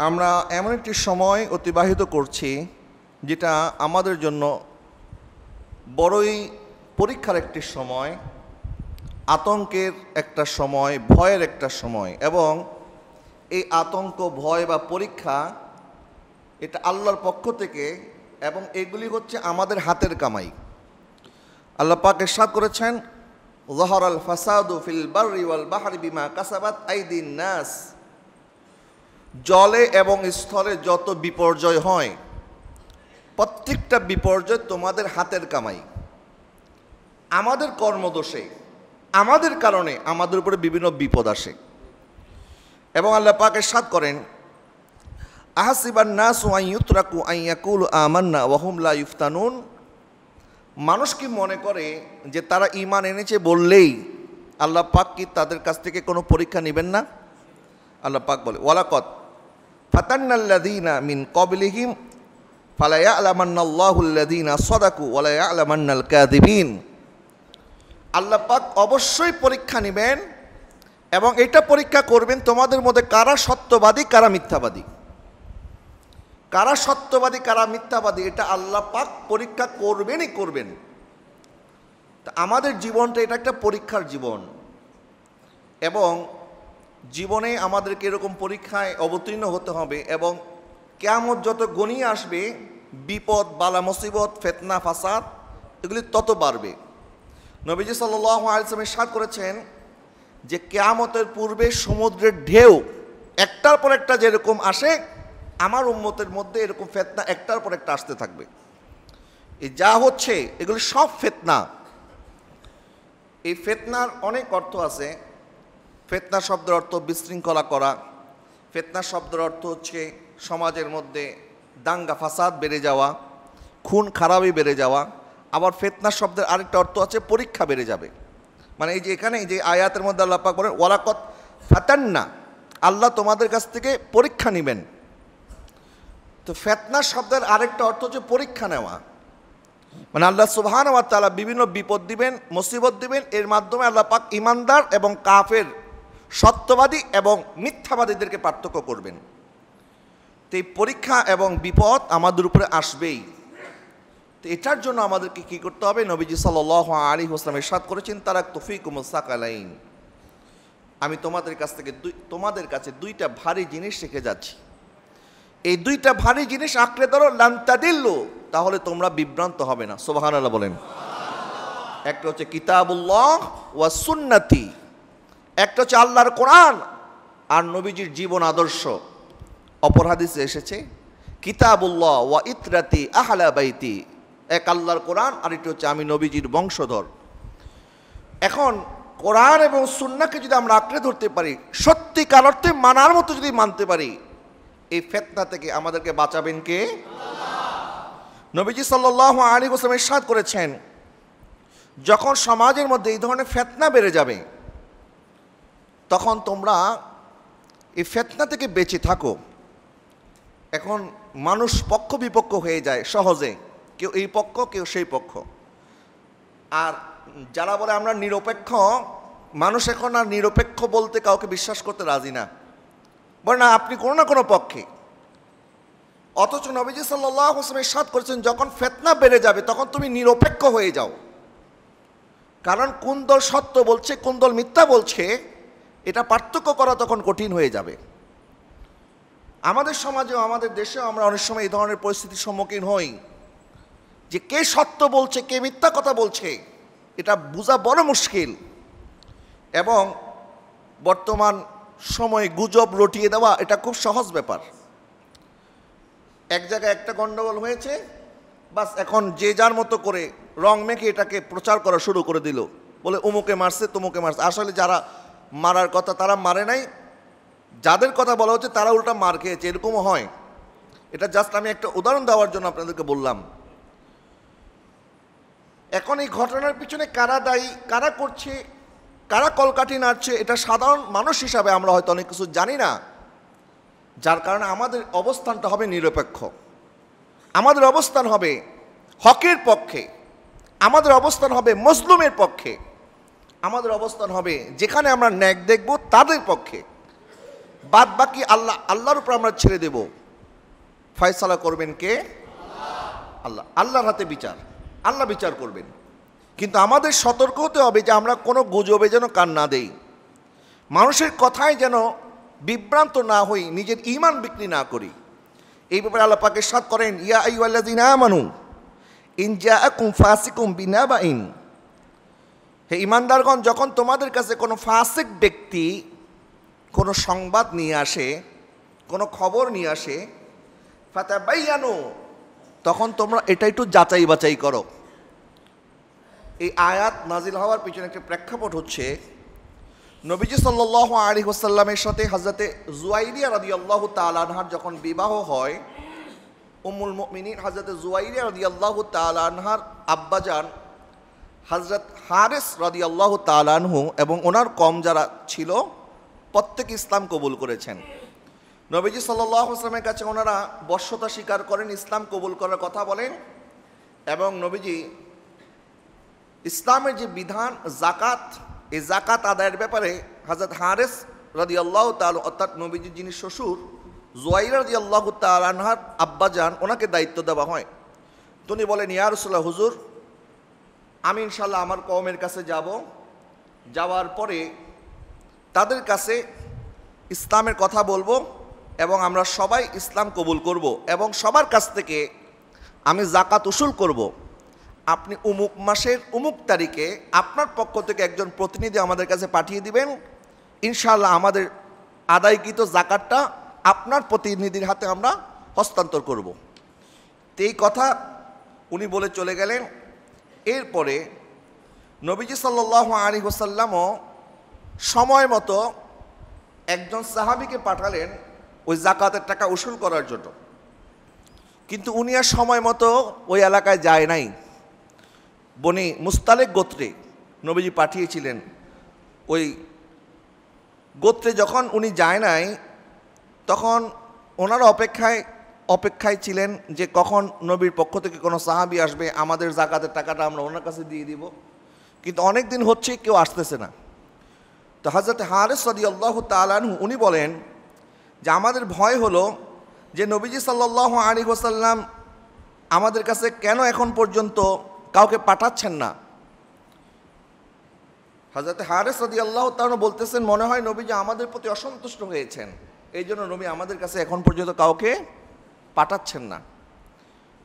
আমরা এমন একটি সময় অতিবাহিত করছি যেটা আমাদের জন্য বড়ই পরীক্ষার একটি সময়, আতঙ্কের একটা সময়, ভয়ের একটা সময়। এবং এই আতঙ্ক, ভয় বা পরীক্ষা এটা আল্লাহর পক্ষ থেকে, এবং এগুলি হচ্ছে আমাদের হাতের কামাই। আল্লাহ পাক ইরশাদ করেছেন, যাহারাল ফাসাদু ফিল বাররি ওয়াল বাহরি বিমা কাসাবাত আইদিন নাস। জলে এবং স্থলে যত বিপর্যয় হয়, প্রত্যেকটা বিপর্যয় তোমাদের হাতের কামাই। আমাদের কর্মদোষে, আমাদের কারণে আমাদের উপরে বিভিন্ন বিপদ আসে। এবং আল্লাহ পাক ইরশাদ করেন, আহাসিবান নাসু আন ইউতরাকু আন ইয়াকুলু আমান্না ওয়া হুম লা ইফতানুন। মানুষ কি মনে করে যে তারা ঈমান এনেছে বললেই আল্লাহ পাক কি তাদের কাছ থেকে কোনো পরীক্ষা নেবেন না? আল্লাহ পাক বলে, ওয়ালাকাদ ফাতান্নাল্লাযীনা মিন ক্বাবলিহিম ফালা ইয়া'লামান্নাল্লাহুল্লাযীনা সাদাকু ওয়া লা ইয়া'লামান্নাল কাযিবিন। আল্লাহ পাক অবশ্যই পরীক্ষা নেবেন এবং এটা পরীক্ষা করবেন তোমাদের মধ্যে কারা সত্যবাদী, কারা মিথ্যাবাদী। কারা সত্যবাদী, কারা মিথ্যাবাদী, এটা আল্লাহ পাক পরীক্ষা করবেনই করবেন। তা আমাদের জীবনটা এটা একটা পরীক্ষার জীবন, এবং জীবনে আমাদেরকে এরকম পরীক্ষায় অবতীর্ণ হতে হবে। এবং কিয়ামত যত গনিয়ে আসবে, বিপদ, বালা মুসিবত, ফিতনা, ফাসাদ এগুলি তত বাড়বে। নবীজি সাল্লাল্লাহু আলাইহি ওয়াসাল্লাম ইরশাদ করেছেন যে কিয়ামতের পূর্বে সমুদ্রের ঢেউ একটার পর একটা যেরকম আসে, আমার উম্মতের মধ্যে এরকম ফিতনা একটার পর একটা আসতে থাকবে। এই যা হচ্ছে এগুলো সব ফিতনা। এই ফিতনার অনেক অর্থ আছে। ফিতনা শব্দের অর্থ বিশৃঙ্খলা করা। ফিতনা শব্দের অর্থ হচ্ছে সমাজের মধ্যে দাঙ্গা ফাসাদ বেড়ে যাওয়া, খুন খারাপি বেড়ে যাওয়া। আবার ফিতনা শব্দের আরেকটা অর্থ আছে পরীক্ষা বেড়ে যাবে। মানে এই যে এখানে যে আয়াতের মধ্যে আল্লাহ পাক বলেন, ওয়ালাকাদ ফাতান্না, আল্লাহ তোমাদের কাছ থেকে পরীক্ষা নেবেন। তো ফিতনা শব্দের আরেকটা অর্থ হচ্ছে পরীক্ষা নেওয়া। মানে আল্লাহ সুবহানাহু ওয়া তাআলা বিভিন্ন বিপদ দিবেন, মুসিবত দিবেন, এর মাধ্যমে আল্লাহ পাক ঈমানদার এবং কাফের, সত্যবাদী এবং মিথ্যাবাদীদেরকে পার্থক্য করবেন। তো এই পরীক্ষা এবং বিপদ আমাদের উপরে আসবেই। তো এটার জন্য আমাদেরকে কী করতে হবে? নবীজি সাল্লাল্লাহু আলাইহি ওয়াসাল্লাম ইরশাদ করেছেন, তারাকতু ফীকুমুস সাকালাইন, আমি তোমাদের কাছে দুইটা ভারী জিনিস রেখে যাচ্ছি। এই দুইটা ভারী জিনিস আঁকড়ে ধরো, লান তাদিল্লু, তাহলে তোমরা বিভ্রান্ত হবে না। সুবহানাল্লাহ বলেন। একটা হচ্ছে কিতাবুল্লাহ ওয়া সুন্নতি, একটা হচ্ছে আল্লাহর কোরআন আর নবীজির জীবন আদর্শ। অপর হাদিসে এসেছে কিতাবুল্লাহ ওয়া ইতরাতি আহলা বাইতি, এক আল্লাহর কোরআন আর এটা হচ্ছে আমি নবীজির বংশধর। এখন কোরআন এবং সুন্নাহকে যদি আমরা আঁকড়ে ধরতে পারি, সত্যিকার অর্থে মানার মতো যদি মানতে পারি, এই ফিতনা থেকে আমাদেরকে বাঁচাবেন কে? নবীজি সাল্লাল্লাহু আলাইহি ওয়াসাল্লাম ইরশাদ করেছেন, যখন সমাজের মধ্যে এই ধরনের ফিতনা বেড়ে যাবে, তখন তোমরা এই ফিতনা থেকে বেঁচে থাকো। এখন মানুষ পক্ষ বিপক্ষ হয়ে যায় সহজে, কেউ এই পক্ষ, কেউ সেই পক্ষ। আর যারা বলে আমরা নিরপেক্ষ, মানুষ এখন আর নিরপেক্ষ বলতে কাউকে বিশ্বাস করতে রাজি না, বলে না আপনি কোনো না কোনো পক্ষে। অথচ নবীজি সাল্লাল্লাহু আলাইহি ওয়াসাল্লাম ইরশাদ করেছেন, যখন ফিতনা বেড়ে যাবে তখন তুমি নিরপেক্ষ হয়ে যাও। কারণ কোন দল সত্য বলছে, কোন দল মিথ্যা বলছে, এটা পার্থক্য করা তখন কঠিন হয়ে যাবে। আমাদের সমাজেও, আমাদের দেশেও আমরা অনেক সময় এই ধরনের পরিস্থিতির সম্মুখীন হই যে কে সত্য বলছে, কে মিথ্যা কথা বলছে, এটা বোঝা বড় মুশকিল। এবং বর্তমান সময়ে গুজব রটিয়ে দেওয়া এটা খুব সহজ ব্যাপার। এক জায়গায় একটা গন্ডগোল হয়েছে, বাস এখন যে যার মতো করে রং মেখে এটাকে প্রচার করা শুরু করে দিল, বলে অমুকে মারছে, তমুকে মারছে। আসলে যারা মারার কথা তারা মারে নাই, যাদের কথা বলা হচ্ছে তারা উল্টা মার খেয়েছে, এরকমও হয়। এটা জাস্ট আমি একটা উদাহরণ দেওয়ার জন্য আপনাদেরকে বললাম। এখন এই ঘটনার পিছনে কারা দায়ী, কারা করছে, কারা কলকাঠি নাড়ছে, এটা সাধারণ মানুষ হিসাবে আমরা হয়তো অনেক কিছু জানি না। যার কারণে আমাদের অবস্থানটা হবে নিরপেক্ষ, আমাদের অবস্থান হবে হকের পক্ষে, আমাদের অবস্থান হবে মজলুমের পক্ষে, আমাদের অবস্থান হবে যেখানে আমরা ন্যায় দেখব তাদের পক্ষে। বাদ বাকি আল্লাহর উপর আমরা ছেড়ে দেব। ফয়সালা করবেন কে? আল্লাহ। আল্লাহর হাতে বিচার, আল্লাহ বিচার করবেন। কিন্তু আমাদের সতর্ক হতে হবে যে আমরা কোনো গুজবে যেন কান না দেই, মানুষের কথায় যেন বিভ্রান্ত না হই, নিজের ঈমান বিক্রি না করি। এই ব্যাপারে আল্লাহ পাক ইরশাদ করেন, ইয়া আইয়ুহাল্লাযীনা আমানু ইন জাআকুম ফাসিকুম বিনাবাইন, হে ঈমানদারগণ, যখন তোমাদের কাছে কোনো ফাসিক ব্যক্তি কোনো সংবাদ নিয়ে আসে, কোনো খবর নিয়ে আসে, ফাতাবায়ানু, তখন তোমরা এটা একটু যাচাই বাছাই করো। এই আয়াত নাজিল হওয়ার পিছনে একটা প্রেক্ষাপট হচ্ছে, নবীজি সাল্লাল্লাহু আলাইহি ওয়াসাল্লামের সাথে হযরতে জুয়াইরিয়া রাদিয়াল্লাহু তাআলা আনহার যখন বিবাহ হয়, উম্মুল মুমিনিন হযরতে জুয়াইরিয়া রাদিয়াল্লাহু তাআলা আনহার আব্বাজান হযরত হারিস রাদিয়াল্লাহু তাআলা আনহু এবং ওনার কম যারা ছিল প্রত্যেকে ইসলাম কবুল করেছেন। নবীজি সাল্লাল্লাহু আলাইহি ওয়াসাল্লামের কাছে ওনারা বশ্যতা স্বীকার করেন, ইসলাম কবুল করার কথা বলেন, এবং নবীজি ইসলামের যে বিধান যাকাত, এই যাকাত আদায়ের ব্যাপারে হযরত হারিস রাদিয়াল্লাহু তাআলা, অর্থাৎ নবীজির যিনি শ্বশুর জুয়াইরা রাদিয়াল্লাহু তাআলা আনহার আব্বাজান, ওনাকে দায়িত্ব দেওয়া হয়। তিনি বলেন, ইয়া রাসূলুল্লাহ, হুজুর, আমি ইনশাআল্লাহ আমার কওমের কাছে যাব, যাওয়ার পরে তাদের কাছে ইসলামের কথা বলবো এবং আমরা সবাই ইসলাম কবুল করব এবং সবার কাছ থেকে আমি যাকাত উসুল করব। আপনি উমুক মাসের উমুক তারিখে আপনার পক্ষ থেকে একজন প্রতিনিধি আমাদের কাছে পাঠিয়ে দিবেন, ইনশাআল্লাহ আমাদের আদায়কৃত যাকাতটা আপনার প্রতিনিধির হাতে আমরা হস্তান্তর করব। তো এই কথা উনি বলে চলে গেলেন। এরপরে নবীজি সাল্লাল্লাহু আলাইহি ওয়াসাল্লামও সময় মতো একজন সাহাবীকে পাঠালেন ওই যাকাতের টাকা উসুল করার জন্য, কিন্তু উনি আর সময় মতো ওই এলাকায় যায় নাই। বনি মুস্তালিক গোত্রে নবীজি পাঠিয়েছিলেন, ওই গোত্রে যখন উনি যায় নাই, তখন ওনারা অপেক্ষায় ছিলেন যে কখন নবীর পক্ষ থেকে কোনো সাহাবী আসবে, আমাদের যাকাতের টাকাটা আমরা ওনার কাছে দিয়ে দিব। কিন্তু অনেক দিন হচ্ছে, কেউ আসতেছে না। তো হযরত হারিস রাদিয়াল্লাহু তাআলা আনহু উনি বলেন যে আমাদের ভয় হলো যে নবীজি সাল্লাল্লাহু আলাইহি ওয়াসাল্লাম আমাদের কাছে কেন এখন পর্যন্ত কাউকে পাঠাচ্ছেন না। হযরত হারিস রাদিয়াল্লাহু তাআলা বলতেছেন, মনে হয় নবীজি আমাদের প্রতি অসন্তুষ্ট হয়েছেন, এই জন্য নবী আমাদের কাছে এখন পর্যন্ত কাউকে পাঠাচ্ছেন না।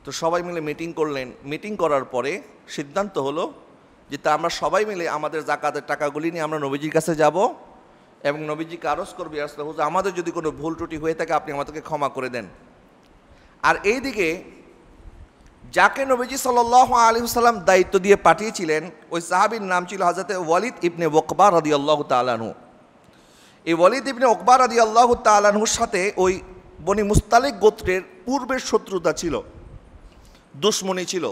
তো সবাই মিলে মিটিং করলেন। মিটিং করার পরে সিদ্ধান্ত হলো যে তা আমরা সবাই মিলে আমাদের যাকাতের টাকাগুলি নিয়ে আমরা নবীজির কাছে যাব এবং নবীজিকে আরজ করবো, ইয়া রাসূলুল্লাহ, আমাদের যদি কোনো ভুল ত্রুটি হয়ে থাকে আপনি আমাদেরকে ক্ষমা করে দেন। আর এইদিকে যাকে নবীজি সাল্লাল্লাহু আলাইহি ওয়াসাল্লাম দায়িত্ব দিয়ে পাঠিয়েছিলেন, ওই সাহাবীর নাম ছিল হযরত ওয়ালিদ ইবনে উকবা রাদিয়াল্লাহু তাআলা আনহু। এই ওয়ালিদ ইবনে উকবা রাদিয়াল্লাহু তাআলা আনহুর সাথে ওই বনি মুস্তালিক গোত্রের পূর্বের শত্রুতা ছিল, দুশমনি ছিল।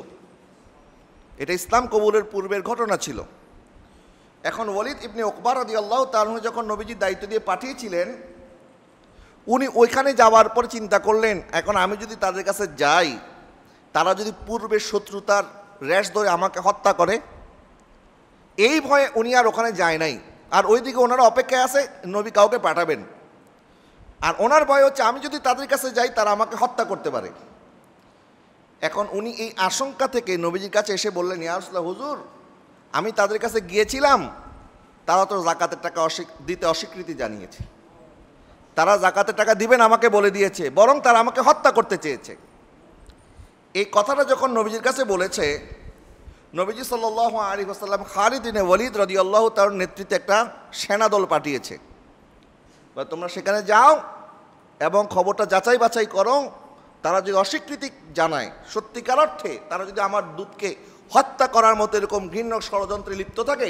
এটা ইসলাম কবুলের পূর্বের ঘটনা ছিল। এখন ওয়ালিদ ইবনে উকবা রাদিয়াল্লাহু তাআলা আনহু যখন নবীজি দায়িত্ব দিয়ে পাঠিয়েছিলেন, উনি ওইখানে যাওয়ার পর চিন্তা করলেন, এখন আমি যদি তাদের কাছে যাই, তারা যদি পূর্বের শত্রুতার রেশ ধরে আমাকে হত্যা করে, এই ভয়ে উনি আর ওখানে যায় নাই। আর ওইদিকে ওনারা অপেক্ষায় আছে নবী কাউকে পাঠাবেন, আর ওনার ভয় হচ্ছে আমি যদি তাদের কাছে যাই তারা আমাকে হত্যা করতে পারে। এখন উনি এই আশঙ্কা থেকে নবীজির কাছে এসে বললেন, ইয়া রাসূলুল্লাহ, হুজুর, আমি তাদের কাছে গিয়েছিলাম, তারা তো যাকাতের টাকা দিতে অস্বীকৃতি জানিয়েছে, তারা যাকাতের টাকা দিবেন আমাকে বলে দিয়েছে, বরং তারা আমাকে হত্যা করতে চেয়েছে। এই কথাটা যখন নবীজির কাছে বলেছে, নবীজি সাল্লাল্লাহু আলাইহি ওয়াসাল্লাম খালিদ ইবনে ওয়ালিদ রাদিয়াল্লাহু তাআলার নেতৃত্বে একটা সেনাদল পাঠিয়েছে, বা তোমরা সেখানে যাও এবং খবরটা যাচাই বাছাই করো, তারা যদি অস্বীকৃতি জানায়, সত্যিকার অর্থে তারা যদি আমার দূতকে হত্যা করার মতো এরকম ঘৃণ্য ষড়যন্ত্রে লিপ্ত থাকে,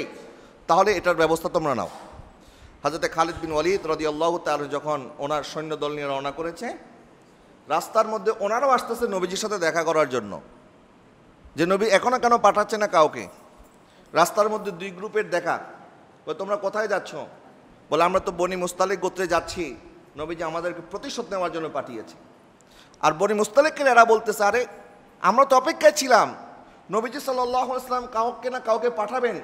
তাহলে এটার ব্যবস্থা তোমরা নাও। হযরত খালিদ বিন ওয়ালিদ রাদিয়াল্লাহু তাআলা যখন ওনার সৈন্যদল নিয়ে রওনা করেছে, রাস্তার মধ্যে ওনারাও আসতেছে নবীজির সাথে দেখা করার জন্য, যে নবী এখনো কেন পাঠাচ্ছে না কাউকে। রাস্তার মধ্যে দুই গ্রুপের দেখা। তোমরা কোথায় যাচ্ছ? বলে আমরা তো বনি মুস্তালিক গোত্রে যাচ্ছি, নবীজি আমাদেরকে প্রতিশোধ নেওয়ার জন্য পাঠিয়েছে। আর বনি মুস্তালিকের এরা বলতেছে, আরে আমরা তো অপেক্ষায় ছিলাম নবীজি সাল্লাল্লাহু আলাইহি ওয়াসাল্লাম কাউকে না কাউকে পাঠাবেন,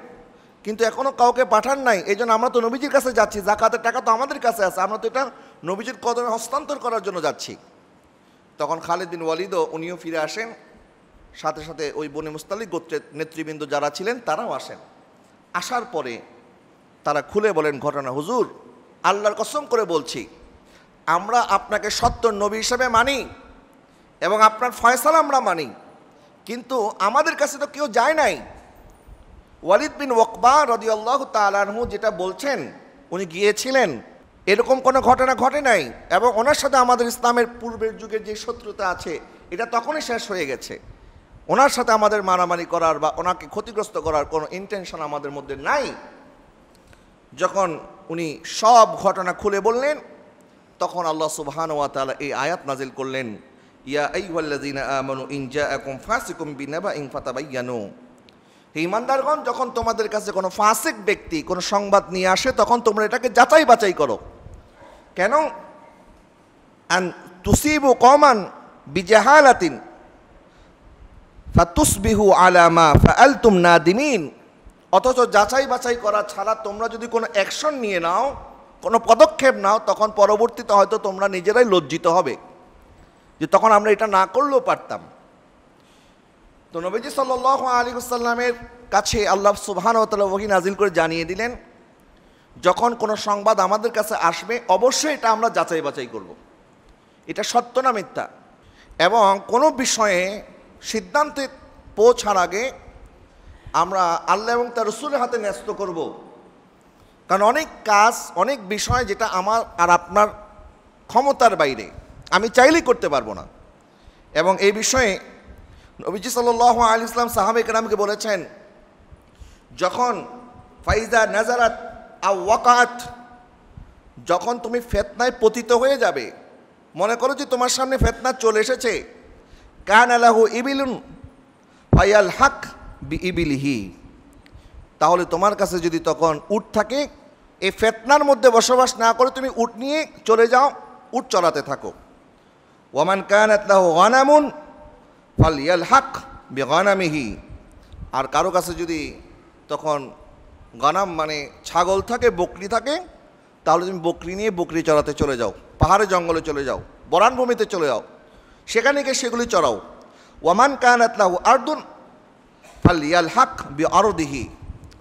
কিন্তু এখনও কাউকে পাঠান নাই, এই জন্য আমরা তো নবীজির কাছে যাচ্ছি, যাকাতের টাকা তো আমাদের কাছে আছে, আমরা তো এটা নবীজির কদমে হস্তান্তর করার জন্য যাচ্ছি। তখন খালিদ বিন ওয়ালিদও উনিও ফিরে আসেন, সাথে সাথে ওই বনি মুস্তালিক গোত্রের নেতৃবৃন্দ যারা ছিলেন তারাও আসেন। আসার পরে তারা খুলে বলেন ঘটনা, হুজুর আল্লাহর কসম করে বলছি আমরা আপনাকে সত্য নবী হিসেবে মানি এবং আপনার ফয়সালা আমরা মানি, কিন্তু আমাদের কাছে তো কেউ যায় নাই। ওয়ালিদ বিন ওকবা রাদিয়াল্লাহু তাআলা আনহু যেটা বলছেন উনি গিয়েছিলেন, এরকম কোনো ঘটনা ঘটে নাই, এবং ওনার সাথে আমাদের ইসলামের পূর্বের যুগের যে শত্রুতা আছে এটা তখনই শেষ হয়ে গেছে। ওনার সাথে আমাদের মারামারি করার বা ওনাকে ক্ষতিগ্রস্ত করার কোনো ইন্টেনশন আমাদের মধ্যে নাই। যখন উনি সব ঘটনা খুলে বললেন তখন আল্লাহ সুবহানাহু ওয়া তাআলা এই আয়াত নাজিল করলেন, ইয়া আইয়ুহাল্লাযীনা আমানু ইন জাআকুম ফাসিকুম বিনাবাইন ফাতাবায়ানু। হে ঈমানদারগণ, যখন তোমাদের কাছে কোনো ফাসিক ব্যক্তি কোনো সংবাদ নিয়ে আসে তখন তোমরা এটাকে যাচাই বাছাই করো। কেন? আন তুসিবু কওমান বিজাহালাতিন ফাতুসবিহু আলা মা ফাআলতুম নাদিমিন। অথচ যাচাই বাছাই করা ছাড়া তোমরা যদি কোনো অ্যাকশন নিয়ে নাও, কোনো পদক্ষেপ নাও, তখন পরবর্তীতে হয়তো তোমরা নিজেরাই লজ্জিত হবে যে তখন আমরা এটা না করলেও পারতাম। তো নবীজি সাল্লাল্লাহু আলাইহি ওয়াসাল্লামের কাছে আল্লাহ সুবহানাহু ওয়া তাআলা ওহী নাজিল করে জানিয়ে দিলেন, যখন কোনো সংবাদ আমাদের কাছে আসবে অবশ্যই এটা আমরা যাচাই বাছাই করব, এটা সত্য না মিথ্যা, এবং কোনো বিষয়ে সিদ্ধান্তে পৌঁছার আগে আমরা আল্লাহ এবং তার রাসূলের হাতে ন্যস্ত করব। কারণ অনেক কাজ, অনেক বিষয় যেটা আমার আর আপনার ক্ষমতার বাইরে, আমি চাইলেই করতে পারবো না। এবং এই বিষয়ে নবীজি সাল্লাল্লাহু আলাইহি ওয়াসাল্লাম সাহাবায়ে কেরামকে বলেছেন, যখন ফাইজা নাজারাত আও ওয়াকাত, যখন তুমি ফিতনায় পতিত হয়ে যাবে, মনে করো যে তোমার সামনে ফিতনা চলে এসেছে, কানা লাহু ইবিলুন ফায়াল হক বিইবিলিহি, তাহলে তোমার কাছে যদি তখন উট থাকে, এই ফিতনার মধ্যে বসবাস না করে তুমি উট নিয়ে চলে যাও, উট চড়াতে থাকো। ওয়ামান কানাত লাহু গানামুন ফালিয়াল হক বিগানামিহি, আর কারো কাছে যদি তখন গানাম মানে ছাগল থাকে, বকরি থাকে, তাহলে তুমি বকরি নিয়ে বকরি চড়াতে চলে যাও, পাহাড়ে জঙ্গলে চলে যাও, বরানভূমিতে চলে যাও, সেখানে গিয়ে সেগুলি চড়াও। ওয়ামান কানাত লাহু আরদুন ফালিয়াল হক বিআরদিহি,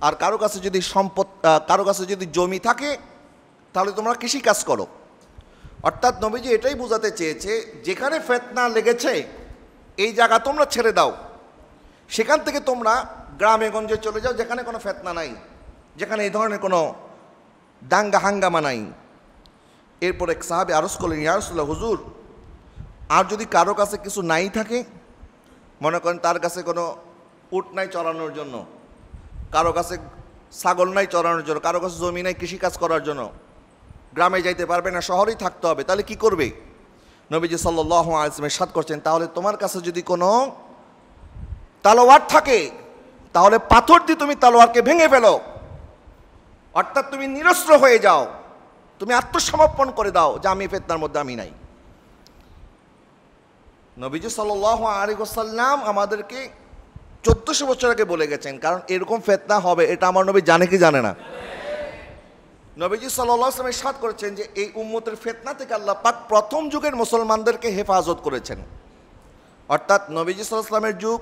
আর কারো কাছে যদি সম্পদ, কারো কাছে যদি জমি থাকে তাহলে তোমরা কৃষি কাজ করো। অর্থাৎ নবীজি এটাই বোঝাতে চেয়েছে, যেখানে ফিতনা লেগেছে এই জায়গা তোমরা ছেড়ে দাও, সেখান থেকে তোমরা গ্রামে গঞ্জে চলে যাও যেখানে কোনো ফিতনা নাই, যেখানে এই ধরনের কোনো দাঙ্গা হাঙ্গামা নাই। এরপর এক সাহাবী আরজ করলেন, ইয়া রাসূলুল্লাহ, হুজুর আর যদি কারো কাছে কিছু নাই থাকে, মনে করেন তার কাছে কোনো উট নাই চড়ানোর জন্য, কারো কাছে ছাগল নাই চড়ানোর জন্য, কারো কাছে জমি নাই কৃষিকাজ করার জন্য, গ্রামে যাইতে পারবে না, শহরেই থাকতে হবে, তাহলে কি করবে? নবীজি সাল্লাল্লাহু আলাইহি ওয়াসাল্লাম ইরশাদ করছেন, তাহলে তোমার কাছে যদি কোনো তলোয়ার থাকে তাহলে পাথর দিয়ে তুমি তলোয়ারকে ভেঙে ফেলো, অর্থাৎ তুমি নিরস্ত্র হয়ে যাও, তুমি আত্মসমর্পণ করে দাও যে আমি ফিতনার মধ্যে আমি নাই। নবীজি সাল্লাল্লাহু আলাইহি ওয়াসাল্লাম আমাদেরকে 1400 বছর আগে বলে গেছেন, কারণ এরকম ফিতনা হবে এটা আমার নবী জানে কি জানে না? নবীজি সাল্লাল্লাহু আলাইহি ওয়াসাল্লাম ইরশাদ করেছেন যে এই উম্মতের ফিতনা থেকে আল্লাহ পাক প্রথম যুগের মুসলমানদেরকে হেফাজত করেছেন। অর্থাৎ নবীজি সাল্লাল্লাহু আলাইহি ওয়াসাল্লামের যুগ,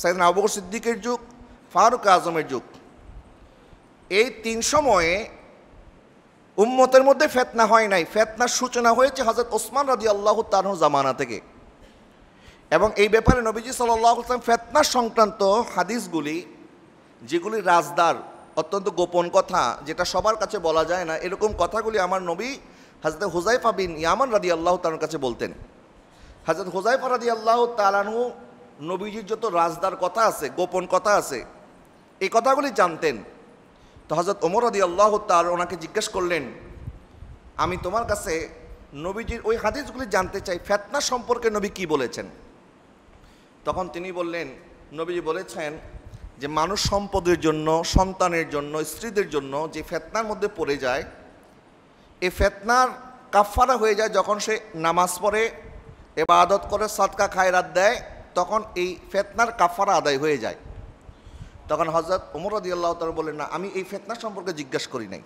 সাইয়েদনা আবু বকর সিদ্দিকের যুগ, ফারুক আজমের যুগ, এই 3 সময়ে উম্মতের মধ্যে ফিতনা হয় নাই। ফিতনার সূচনা হয়েছে হযরত ওসমান রাদিয়াল্লাহু তাআলা জামানা থেকে। এবং এই ব্যাপারে নবীজি সাল্লাল্লাহু আলাইহি ওয়াসাল্লাম ফিতনা সংক্রান্ত হাদিসগুলি, যেগুলি রাজদার, অত্যন্ত গোপন কথা, যেটা সবার কাছে বলা যায় না, এরকম কথাগুলি আমার নবী হযরত হুযায়ফা বিন ইয়ামান রাদিয়াল্লাহু তাআলার কাছে বলতেন। হযরত হুযায়ফা রাদিয়াল্লাহু তাআলা আনহু নবীজির যত রাজদার কথা আছে, গোপন কথা আছে, এই কথাগুলি জানতেন। তো হযরত ওমর রাদিয়াল্লাহু তাআলা ওনাকে জিজ্ঞেস করলেন, আমি তোমার কাছে নবীজির ওই হাদিসগুলি জানতে চাই, ফিতনা সম্পর্কে নবী কি বলেছেন? তখন তিনি বললেন, নবীজি বলেছেন যে মানুষ সম্পদের জন্য, সন্তানের জন্য, স্ত্রীদের জন্য যে ফিতনার মধ্যে পড়ে যায়, এই ফিতনার কাফারা হয়ে যায় যখন সে নামাজ পড়ে, ইবাদত করে, সাদকা খায়রাত দেয়, তখন এই ফিতনার কাফারা আদায় হয়ে যায়। তো তখন হযরত ওমর রাদিয়াল্লাহু তাআলা বললেন, না, আমি এই ফিতনা সম্পর্কে জিজ্ঞাসা করি নাই।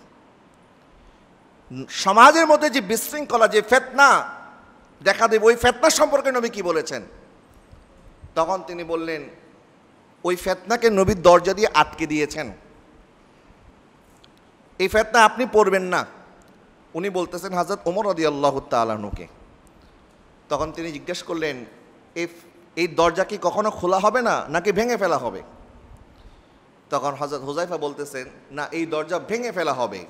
সমাজের মধ্যে যে বিশৃঙ্খলা, যে ফিতনা দেখা দেবে, ওই ফিতনা সম্পর্কে নবী কি বলেছেন? তখন তিনি বললেন, ওই ফিতনাকে নবীর দরজা দিয়ে আটকে দিয়েছেন, এই ফিতনা আপনি পড়বেন না। উনি বলতেছেন হযরত ওমর রাদিয়াল্লাহু তাআলা আনহুকে। তখন তিনি জিজ্ঞেস করলেন, এই দরজা কি কখনো খোলা হবে না, নাকি ভেঙে ফেলা হবে? তখন হযরত হুযায়ফা বলতেছেন, না, এই দরজা ভেঙে ফেলা হবে।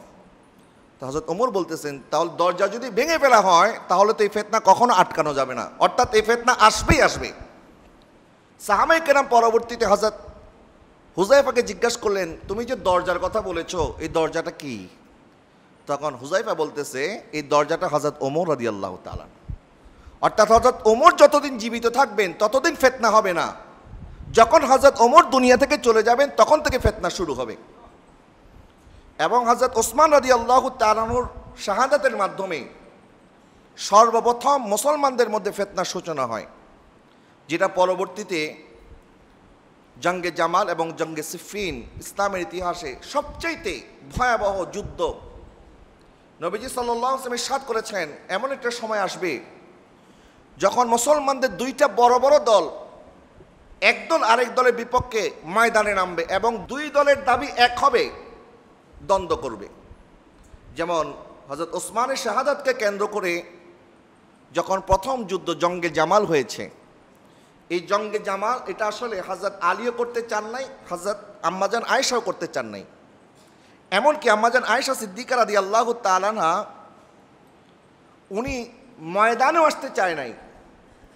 তো হযরত ওমর বলতেছেন, তাহলে দরজা যদি ভেঙে ফেলা হয় তাহলে তো এই ফিতনা কখনো আটকানো যাবে না, অর্থাৎ এই ফিতনা আসবেই আসবে। সাহাবায়ে কেরাম পরবর্তীতে হযরত হুযায়ফাকে জিজ্ঞাসা করলেন, তুমি যে দরজার কথা বলেছো, এই দরজাটা কি? তখন হুযায়ফা বলতেছে, এই দরজাটা হযরত ওমর রাদিয়াল্লাহু তাআলা। অর্থাৎ হযরত ওমর যতদিন জীবিত থাকবেন ততদিন ফিতনা হবে না, যখন হযরত ওমর দুনিয়া থেকে চলে যাবেন তখন থেকে ফিতনা শুরু হবে। এবং হযরত ওসমান রাদিয়াল্লাহু তাআলা আনহুর শাহাদাতের মাধ্যমে সর্বপ্রথম মুসলমানদের মধ্যে ফিতনার সূচনা হয়, যেটা পরবর্তীতে জঙ্গে জামাল এবং জঙ্গে সিফিন ইসলামের ইতিহাসে সবচাইতে ভয়াবহ যুদ্ধ। নবীজি সাল্লাল্লাহু আলাইহি ওয়াসাল্লাম ইরশাদ করেছেন, এমন একটা সময় আসবে যখন মুসলমানদের দুইটা বড় বড় দল, এক দল আরেক দলের বিপক্ষে ময়দানে নামবে এবং দুই দলের দাবি এক হবে, দ্বন্দ্ব করবে। যেমন হযরত ওসমানের শাহাদাতকে কেন্দ্র করে যখন প্রথম যুদ্ধ জঙ্গে জামাল হয়েছে, এই জঙ্গে জামাল এটা আসলে হযরত আলীও করতে চান নাই, হযরত আম্মাজান আয়েশাও করতে চান নাই। এমনকি আম্মাজান আয়েশা সিদ্দিকা রাদিয়াল্লাহু তাআলা আনহা উনি ময়দানেও আসতে চায় নাই,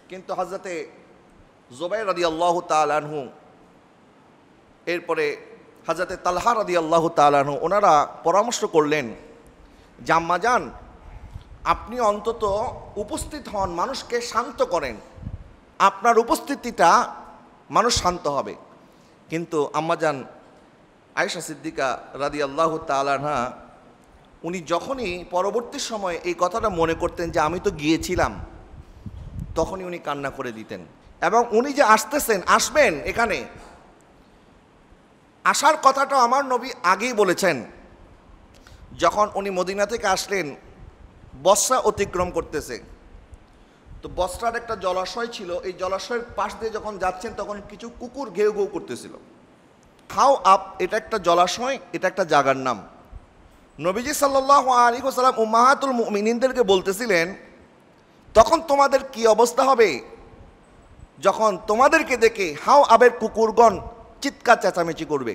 কিন্তু হযরতে জুবাইর রাদিয়াল্লাহু তাআলা আনহু, এরপরে হযরতে তালহা রাদিয়াল্লাহু তাআলা আনহু, ওনারা পরামর্শ করলেন যে আম্মাজান, আপনি অন্তত উপস্থিত হন, মানুষকে শান্ত করেন, আপনার উপস্থিতিটা মানুষ শান্ত হবে। কিন্তু আম্মাজান আয়েশা সিদ্দিকা রাদিয়াল্লাহু তাআলা আনহা উনি যখনই পরবর্তী সময়ে এই কথাটা মনে করতেন যে আমি তো গিয়েছিলাম, তখনই উনি কান্না করে দিতেন। এবং উনি যে আসবেন, এখানে আসার কথাটা আমার নবী আগেই বলেছেন। যখন উনি মদিনা থেকে আসলেন, বসরা অতিক্রম করতেছে, তো বসরার একটা জলাশয় ছিল, এই জলাশয়ের পাশ দিয়ে যখন যাচ্ছেন তখন কিছু কুকুর ঘেউ ঘেউ করতেছিল। খাও আপ, এটা একটা জলাশয়, এটা একটা জায়গার নাম। নবীজি সাল্লাল্লাহু আলাইহি ওয়াসাল্লাম উম্মাহাতুল মুমিনিনদেরকে বলতেছিলেন, তখন তোমাদের কি অবস্থা হবে যখন তোমাদেরকে দেখে হাও আবের কুকুরগণ চিৎকার চেঁচামেচি করবে।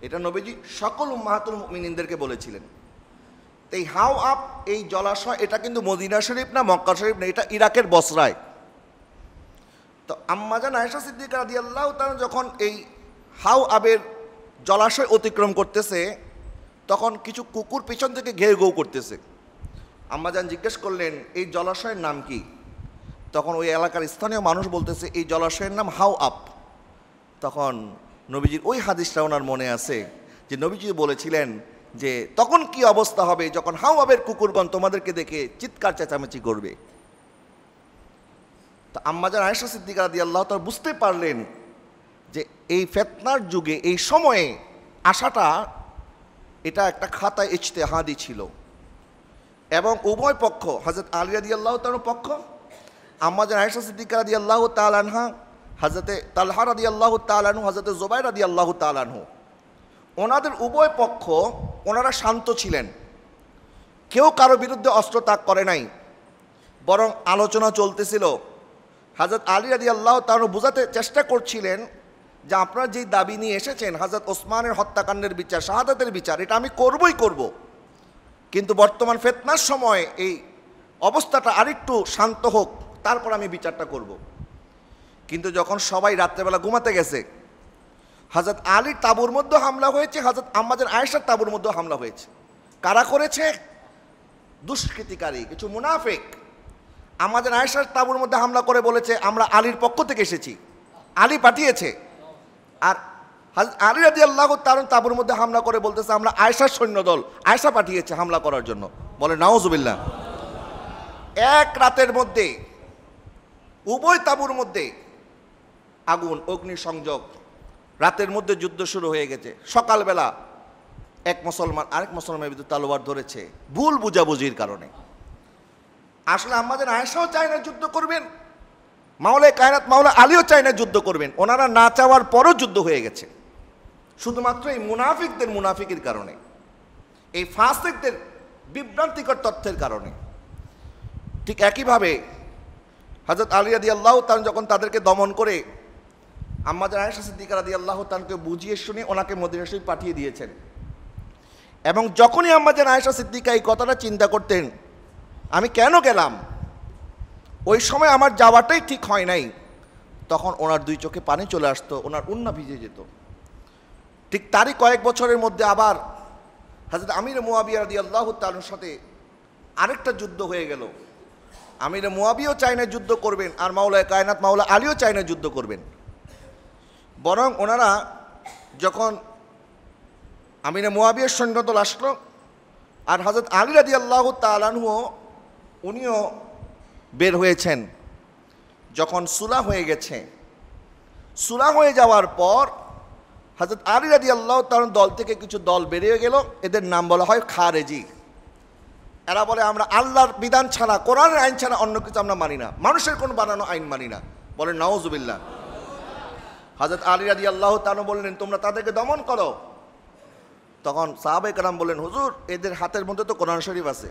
এটা নবীজি সকল উম্মাহাতুল মুমিনিনদেরকে বলেছিলেন। এই হাও আপ, এই জলাশয়, এটা কিন্তু মদিনা শরীফ না, মক্কা শরীফ না, এটা ইরাকের বসরায়। তো আম্মাজান আয়েশা সিদ্দিকা রাদিয়াল্লাহু তাআলা যখন এই হাও আবের জলাশয় অতিক্রম করতেছে, তখন কিছু কুকুর পিছন থেকে ঘেউ ঘেউ করতেছে। আম্মাজান জিজ্ঞেস করলেন, এই জলাশয়ের নাম কি? তখন ওই এলাকার স্থানীয় মানুষ বলতেছে, এই জলাশয়ের নাম হাও আপ। তখন নবীজির ওই হাদিসটা ওনার মনে আছে যে নবীজি বলেছিলেন যে তখন কি অবস্থা হবে যখন হাও আবের কুকুরগণ তোমাদেরকে দেখে চিৎকার চেঁচামেচি করবে। তো আম্মাজান আয়েশা সিদ্দিকা রাদিয়াল্লাহু তাআলা বুঝতে পারলেন যে এই ফিতনার যুগে এই সময়ে আসাটা এটা একটা খাতা ইজতিহাদি ছিল, এবং উভয় পক্ষ, হযরত আলী রাদিয়াল্লাহু তাআলার পক্ষ, আম্মাজান আয়েশা সিদ্দিকা রাদিয়াল্লাহু তাআলা আনহা, হযরতে তালহা রাদিয়াল্লাহু তাআলা আনহু, হযরতে জুবাইর রাদিয়াল্লাহু তাআলা আনহু, ওনাদের উভয় পক্ষ ওনারা শান্ত ছিলেন, কেউ কারো বিরুদ্ধে অস্ত্র তাক করে নাই, বরং আলোচনা চলতেছিল। হযরত আলী রাদিয়াল্লাহু তাআলা বোঝাতে চেষ্টা করছিলেন যে আপনারা যেই দাবি নিয়ে এসেছেন হযরত ওসমানের হত্যাকাণ্ডের বিচার, শাহাদাতের বিচার, এটা আমি করবই করব, কিন্তু বর্তমান ফিতনার সময় এই অবস্থাটা আরেকটু শান্ত হোক, তারপর আমি বিচারটা করব। কিন্তু যখন সবাই রাত্রেবেলা ঘুমাতে গেছে, হযরত আলীর তাঁবুর মধ্যে হামলা হয়েছে, হযরত আম্মাজান আয়েশার তাঁবুর মধ্যে হামলা হয়েছে। কারা করেছে? দুষ্কৃতিকারী কিছু মুনাফিক আম্মাজান আয়েশার তাঁবুর মধ্যে হামলা করে বলেছে আমরা আলীর পক্ষ থেকে এসেছি, আলী পাঠিয়েছে। আর আলী রাদিয়াল্লাহু তাআলা তাঁবুর মধ্যে হামলা করে বলতেছে আমরা আয়েশার সৈন্যদল, আয়েশা পাঠিয়েছে হামলা করার জন্য। বলে নাউজুবিল্লাহ। এক রাতের মধ্যে উভয় তাঁবুর মধ্যে আগুন, অগ্নিসংযোগ, রাতের মধ্যে যুদ্ধ শুরু হয়ে গেছে। সকালবেলা এক মুসলমান আরেক মুসলমানের বিরুদ্ধে তলোয়ার ধরেছে ভুল বুঝাবুঝির কারণে। আসলে আমাদের আয়েশাও চায় না যুদ্ধ করবেন, মাওলায়ে কায়নাত মাওলা আলীও চায় না যুদ্ধ করবেন, ওনারা না চাওয়ার পরও যুদ্ধ হয়ে গেছে শুধুমাত্র এই মুনাফিকের কারণে, এই ফাসিকদের বিভ্রান্তিকর তথ্যের কারণে। ঠিক একইভাবে হযরত আলী রাদিয়াল্লাহু তাআলা যখন তাদেরকে দমন করে আম্মাজান আয়েশা সিদ্দিকা রাদিয়াল্লাহু তাআলাকে বুঝিয়ে শুনে ওনাকে মদিনা শরীফ পাঠিয়ে দিয়েছেন। এবং যখনই আম্মাজান আয়েশা সিদ্দিকা এই কথাটা চিন্তা করতেন আমি কেন গেলাম, ওই সময় আমার যাওয়াটাই ঠিক হয় নাই, তখন ওনার দুই চোখে পানি চলে আসতো, ওনার উন্না ভিজে যেত। ঠিক তারই কয়েক বছরের মধ্যে আবার হযরত আমির মুয়াবিয়া রাদিয়াল্লাহু তাআলার সাথে আরেকটা যুদ্ধ হয়ে গেল। আমির মুয়াবিয়াও চায় না যুদ্ধ করবেন, আর মাওলায়ে কায়নাত মাওলা আলীও চায় না যুদ্ধ করবেন। বরং ওনারা যখন আমির মুয়াবিয়ার সৈন্যদল আসলো আর হযরত আলী রাদিয়াল্লাহু তাআলা আনহু উনিও বের হয়েছেন, যখন সুলাহ হয়ে গেছে, সুলাহ হয়ে যাওয়ার পর হযরত আলী রাদিয়াল্লাহু তাআলা দল থেকে কিছু দল বেরিয়ে গেল, এদের নাম বলা হয় খারেজি। এরা বলে আমরা আল্লাহর বিধান ছাড়া, কোরআনের আইন ছাড়া অন্য কিছু আমরা মানি না, মানুষের কোনো বানানো আইন মানি না। বলেন নাউজুবিল্লাহ। হযরত আলী রাদিয়াল্লাহু তাআলা বললেন তোমরা তাদেরকে দমন করো। তখন সাহাবায়ে কেরাম বললেন হুজুর এদের হাতের মধ্যে তো কোরআন শরীফ আছে,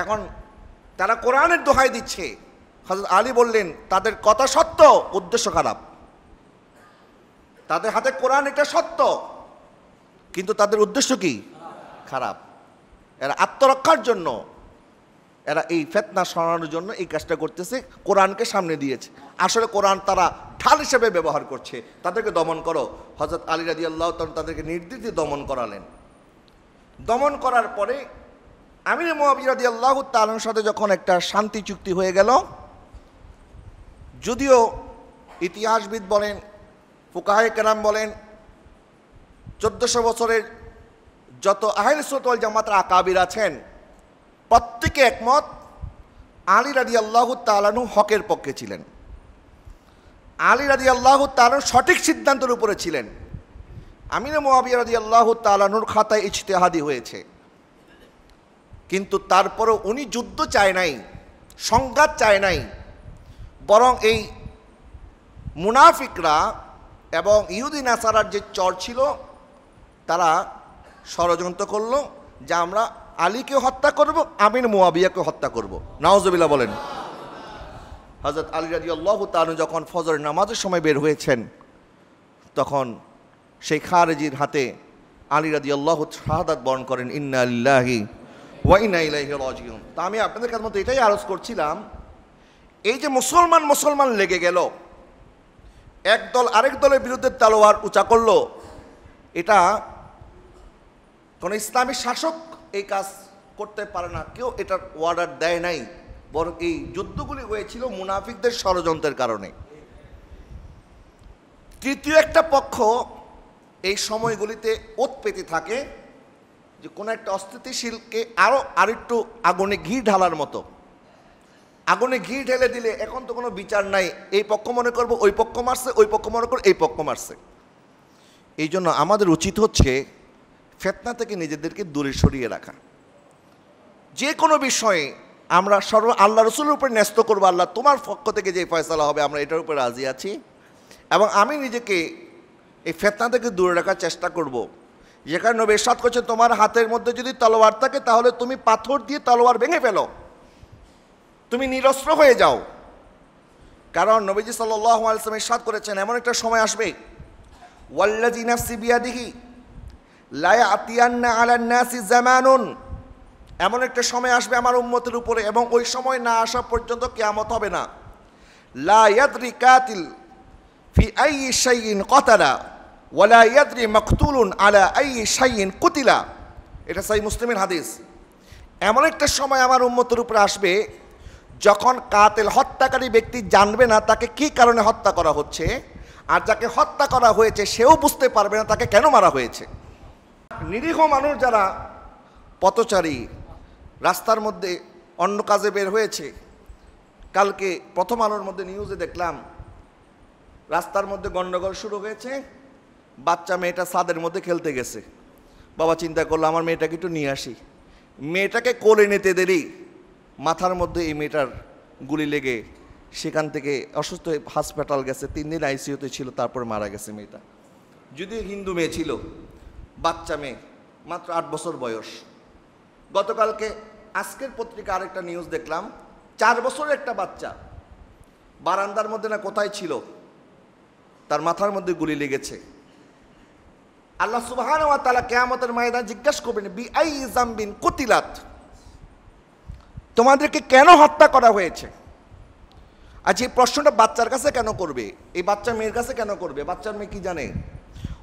এখন তারা কোরআনের দোহাই দিচ্ছে। হযরত আলী বললেন তাদের কথা সত্য, উদ্দেশ্য খারাপ। তাদের হাতে কোরআন এটা সত্য, কিন্তু তাদের উদ্দেশ্য কি? খারাপ। এরা আত্মরক্ষার জন্য, এরা এই ফিতনা সরানোর জন্য এই কাজটা করতেছে, কোরআনকে সামনে দিয়েছে। আসলে কোরআন তারা ঢাল হিসেবে ব্যবহার করছে, তাদেরকে দমন করো। হযরত আলী রাদিয়াল্লাহু তাআলা তাদেরকে নির্দেশ দিয়ে দমন করালেন। দমন করার পরে আমির মুয়াবিয়া রাদিয়াল্লাহু তাআলার সাথে যখন একটা শান্তি চুক্তি হয়ে গেল, যদিও ইতিহাসবিদ বলেন, ফুকাহায়ে কেরাম বলেন 1400 বছরের যত আহলে সুন্নাত ওয়াল জামাতের আকাবির আছেন প্রত্যেকে একমত আলী রাদিয়াল্লাহু তাআলা হকের পক্ষে ছিলেন, আলী রাদিয়াল্লাহু তাআলা সঠিক সিদ্ধান্তের উপরে ছিলেন। আমির মুয়াবিয়া রাদিয়াল্লাহু তাআলার খাতায় ইজতিহাদি হয়েছে, কিন্তু তারপরও উনি যুদ্ধ চায় নাই, সংঘাত চায় নাই, বরং এই মুনাফিকরা এবং ইহুদি নাসারার যে চর ছিল তারা ষড়যন্ত্র করলো যে আমরা আলীকে হত্যা করব, আমির মুয়াবিয়াকে হত্যা করব। নাউজুবিল্লাহ বলেন। হযরত আলী রাদিয়াল্লাহু তাআলা যখন ফজরের নামাজের সময় বের হয়েছেন তখন সেই খারেজির হাতে আলী রাদিয়াল্লাহু শাহাদাত বরণ করেন। ইন্না লিল্লাহি ওয়া ইন্না ইলাইহি রাজিউন। তা আমি আপনাদের কাছে মতো এটাই আরজ করছিলাম, এই যে মুসলমান লেগে গেল, এক দল আরেক দলের বিরুদ্ধে তলোয়ার উঁচা করলো, এটা কোনো ইসলামী শাসক এই কাজ করতে পারে না, কেউ এটার অর্ডার দেয় নাই, বরং এই যুদ্ধগুলি হয়েছিল মুনাফিকদের ষড়যন্ত্রের কারণে। তৃতীয় একটা পক্ষ এই সময়গুলিতে ওত পেতে থাকে যে কোনো একটা অস্থিতিশীলকে আরেকটু আগুনে ঘি ঢালার মতো, আগুনে ঘি ঢেলে দিলে এখন তো কোনো বিচার নাই, এই পক্ষ মনে করবো ওই পক্ষ মারছে, ওই পক্ষ মনে করবো এই পক্ষ মারছে। এই জন্য আমাদের উচিত হচ্ছে ফিতনা থেকে নিজেদেরকে দূরে সরিয়ে রাখা। যে কোনো বিষয়ে আমরা আল্লাহ রসুলের উপরে ন্যস্ত করবো, আল্লাহ তোমার পক্ষ থেকে যে ফয়সালা হবে আমরা এটার উপরে রাজি আছি, এবং আমি নিজেকে এই ফিতনা থেকে দূরে রাখার চেষ্টা করব। যেখানে নবী ইরশাদ করছে তোমার হাতের মধ্যে যদি তলোয়ার থাকে তাহলে তুমি পাথর দিয়ে তলোয়ার ভেঙে ফেলো, তুমি নিরস্ত্র হয়ে যাও। কারণ নবীজি সাল্লাল্লাহু আলাইহি ওয়াসাল্লাম ইরশাদ করেছেন এমন একটা সময় আসবে ওয়াল্লাযী নাফসি বিয়াদিহি লা ইয়াতিয়ান্না আলান নাসি জামানুন, এমন একটা সময় আসবে আমার উম্মতের উপরে এবং ওই সময় না আসা পর্যন্ত কিয়ামত হবে না। লা ইয়াদরি কাতিল ফি আইয়ি শাইইন কাতালা ওয়া লা ইয়াদরি মাকতুলুন আলা আইয়ি শাইইন কুতিলা, এটা সহিহ মুসলিমের হাদিস। এমন একটা সময় আমার উম্মতের উপরে আসবে যখন কাতিল হত্যাকারী ব্যক্তি জানবে না তাকে কি কারণে হত্যা করা হচ্ছে, আর যাকে হত্যা করা হয়েছে সেও বুঝতে পারবে না তাকে কেন মারা হয়েছে। নিরীহ মানুষ যারা পথচারী রাস্তার মধ্যে অন্য কাজে বের হয়েছে, কালকে প্রথম আলোর মধ্যে নিউজে দেখলাম রাস্তার মধ্যে গন্ডগোল শুরু হয়েছে, বাচ্চা মেয়েটা ছাদের মধ্যে খেলতে গেছে। বাবা চিন্তা করলো আমার মেয়েটাকে একটু নিয়ে আসি। মেয়েটাকে কোলে নিতে দেরি মাথার মধ্যে এই মেয়েটার গুলি লেগে সেখান থেকে অসুস্থ হয়ে হাসপাতাল গেছে, 3 দিন আইসিইউতে ছিল, তারপর মারা গেছে মেয়েটা। যদিও হিন্দু মেয়ে ছিল, বাচ্চা মেয়ে, মাত্র 8 বছর বয়স। গতকালকে আজকের পত্রিকা আরেকটা নিউজ দেখলাম, 4 বছরের একটা বাচ্চা বারান্দার মধ্যে না কোথায় ছিল, তার মাথার মধ্যে গুলি লেগেছে। আল্লাহ সুবহানাহু ওয়া তাআলা কিয়ামতের ময়দানে জিজ্ঞাসা করবেন, বিআই যামবিন কুতিলাত, তোমাদেরকে কেন হত্যা করা হয়েছে? আচ্ছা, এই প্রশ্নটা বাচ্চার কাছে কেন করবে? এই বাচ্চা মেয়ের কাছে কেন করবে? বাচ্চার মেয়ে কি জানে?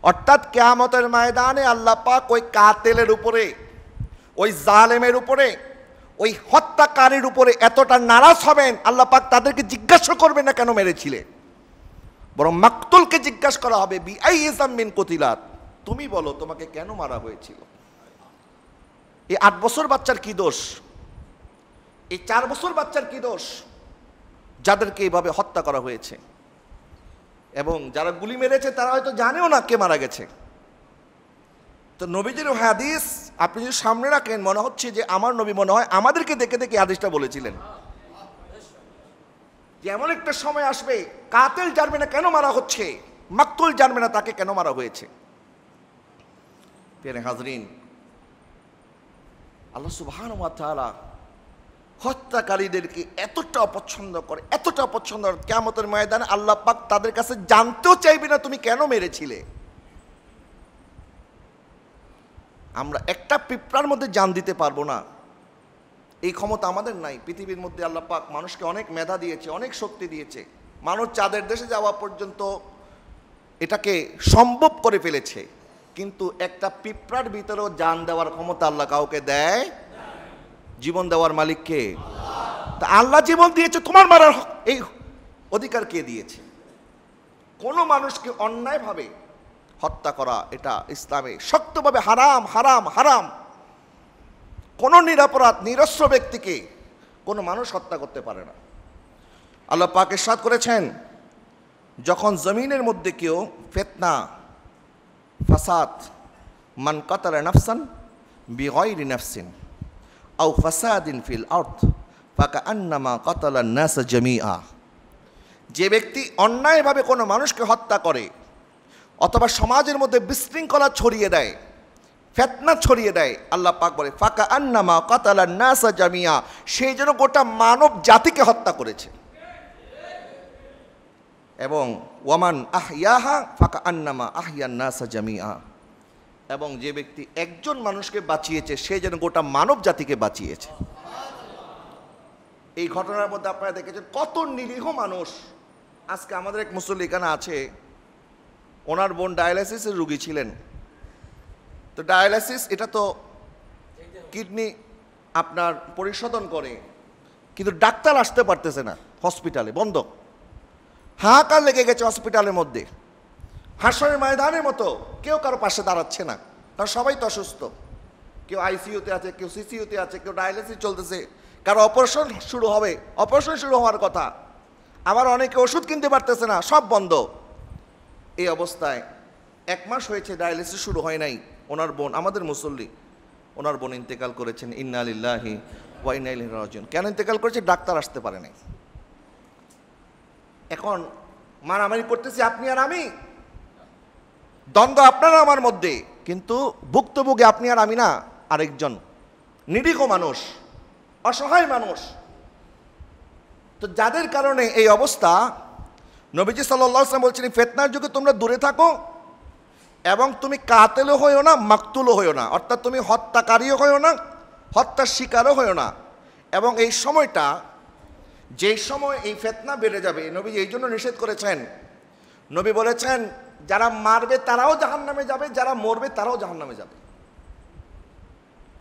অর্থাৎ কিয়ামতের ময়দানে আল্লাহ পাক ওই কাতেলের উপরে, ওই জালেমের উপরে, ওই হত্যাকারীর উপরে এতটা নারাজ হবেন, আল্লাহ পাক তাদেরকে জিজ্ঞাসা করবে না কেন মেরেছিলে, বরং মাকতুলকে জিজ্ঞাসা করা হবে, বিআই যামবিন কুতিলাত, তুমি বলো তোমাকে কেন মারা হয়েছিল? এই 8 বছর বাচ্চার কি দোষ? এই 4 বছর বাচ্চার কি দোষ যাদেরকে এইভাবে হত্যা করা হয়েছে? এবং যারা গুলি মেরেছে তারা হয়তো জানেও না কে মারা গেছে। তো নবীজির হাদিস আপনি যদি সামনে রাখেন, মনে হচ্ছে যে আমার নবী মনে হয় আমাদেরকে দেখে দেখে হাদিসটা বলেছিলেন যে এমন একটা সময় আসবে কাতেল জানবে না কেন মারা হচ্ছে, মাকতুল জানবে না তাকে কেন মারা হয়েছে। প্রিয় হাজরিন, আল্লাহ সুবহানাহু ওয়া তাআলা হত্যাকারীদেরকে এতটা অপছন্দ করে, এতটা অপছন্দ করে, কিয়ামতের ময়দানে আল্লাহ পাক তাদের কাছে জানতেও চাইবে না তুমি কেন মেরেছিলে। আমরা একটা পিঁপড়ার মধ্যে জান দিতে পারবো না, এই ক্ষমতা আমাদের নাই। পৃথিবীর মধ্যে আল্লাহ পাক মানুষকে অনেক মেধা দিয়েছে, অনেক শক্তি দিয়েছে, মানুষ চাঁদের দেশে যাওয়া পর্যন্ত এটাকে সম্ভব করে ফেলেছে, কিন্তু একটা পিঁপড়ার ভিতরেও জান দেওয়ার ক্ষমতা আল্লাহ কাউকে দেয়। জীবন দেওয়ার মালিক কে? তা আল্লাহ জীবন দিয়েছে, তোমার মারার এই অধিকার কে দিয়েছে? কোনো মানুষকে অন্যায়ভাবে হত্যা করা এটা ইসলামে শক্তভাবে হারাম, হারাম, হারাম। কোনো নিরপরাধ নিরস্ত্র ব্যক্তিকে কোনো মানুষ হত্যা করতে পারে না। আল্লাহ পাক ইরশাদ করেছেন, যখন জমিনের মধ্যে কেউ ফিতনা ফাসাদ, মান কাতালা নাফসান বিগাইরি নাফসিন আও ফাসাদিন ফিল আরদ ফাকান্নামা কাতালান নাস জামিআ, যে ব্যক্তি অন্যায়ভাবে কোনো মানুষকে হত্যা করে অথবা সমাজের মধ্যে বিশৃঙ্খলা ছড়িয়ে দেয়, ফিতনা ছড়িয়ে দেয়, আল্লাহ পাক বলে ফাকান্নামা কাতালান নাস জামিআ, সেই জন্য গোটা মানব জাতিকে হত্যা করেছে। এবং ওয়ামান আহইয়াহা ফাকান্নামা আহইয়ান নাস জামিআ, এবং যে ব্যক্তি একজন মানুষকে বাঁচিয়েছে সে যেন গোটা মানব জাতিকে বাঁচিয়েছে। এই ঘটনার মধ্যে আপনারা দেখেছেন কত নিরীহ মানুষ। আজকে আমাদের এক মুসল্লি এখানে আছে, ওনার বোন ডায়ালাইসিসের রোগী ছিলেন। তো ডায়ালাইসিস এটা তো কিডনি আপনার পরিশোধন করে, কিন্তু ডাক্তার আসতে পারতেছে না, হসপিটালে বন্ধ, হাহাকার লেগে গেছে হসপিটালের মধ্যে। হাসরের ময়দানের মতো কেউ কারো পাশে দাঁড়াচ্ছে না, কারণ সবাই তো অসুস্থ। কেউ আইসিইউতে আছে, কেউ সিসিইউতে আছে, কেউ ডায়ালিসিস চলতেছে, কারো অপারেশন শুরু হবে, অপারেশন শুরু হওয়ার কথা, আবার অনেকে ওষুধ কিনতে পারতেছে না, সব বন্ধ। এই অবস্থায় 1 মাস হয়েছে ডায়ালিসিস শুরু হয় নাই। ওনার বোন, আমাদের মুসল্লি, ওনার বোন ইন্তেকাল করেছেন। ইন্না লিল্লাহি ওয়া ইন্না ইলাইহি রাজিউন। কেন ইন্তেকাল করেছে? ডাক্তার আসতে পারে নাই। এখন মারামারি করতেছি আপনি আর আমি, দ্বন্দ্ব আপনারা আমার মধ্যে, কিন্তু ভুক্তভোগী আপনি আর আমি না, আরেকজন নিরীহ মানুষ, অসহায় মানুষ। তো যাদের কারণে এই অবস্থা, নবীজি সাল্লাল্লাহু আলাইহি ওয়াসাল্লাম বলছেন ফিতনার যুগে তোমরা দূরে থাকো এবং তুমি কাতেলও হইও না, মাকতুলও হইও না, অর্থাৎ তুমি হত্যাকারীও হইও না, হত্যার শিকারও হইও না। এবং এই সময়টা, যেই সময় এই ফিতনা বেড়ে যাবে, নবী এই জন্য নিষেধ করেছেন। নবী বলেছেন যারা মারবে তারাও জাহান্নামে যাবে, যারা মরবে তারাও জাহান্নামে যাবে।